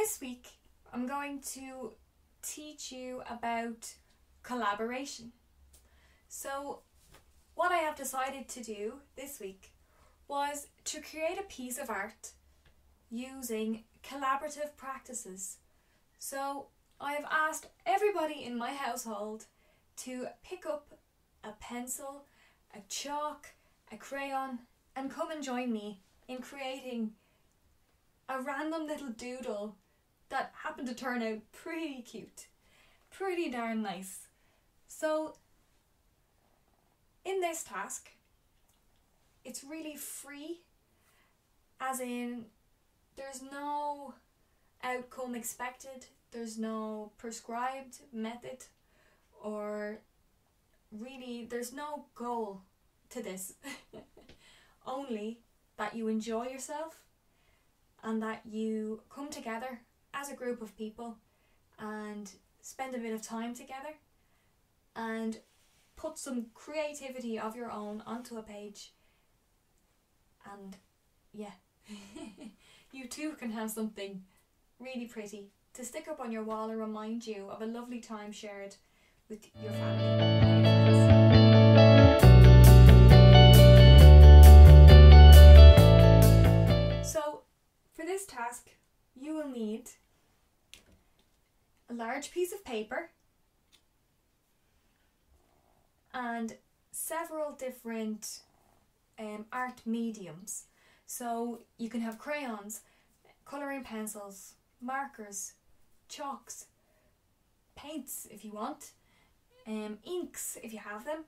this week I'm going to teach you about collaboration. So what I have decided to do this week was to create a piece of art using collaborative practices. So I have asked everybody in my household to pick up a pencil, a chalk, a crayon, and come and join me in creating a random little doodle that happened to turn out pretty cute, pretty darn nice. So in this task, it's really free, as in there's no outcome expected, there's no prescribed method, or really there's no goal to this. Only that you enjoy yourself and that you come together as a group of people and spend a bit of time together and put some creativity of your own onto a page, and yeah, you too can have something really pretty to stick up on your wall and remind you of a lovely time shared with your family and your friends. So for this task you will need a large piece of paper and several different art mediums. So you can have crayons, colouring pencils, markers, chalks, paints if you want, inks if you have them,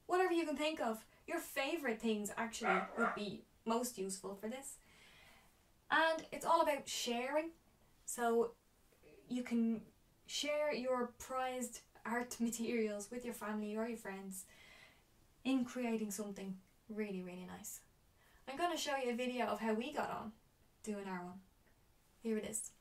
whatever you can think of. Your favourite things actually would be most useful for this. And it's all about sharing, so you can share your prized art materials with your family or your friends in creating something really, really nice. I'm going to show you a video of how we got on doing our one. Here it is.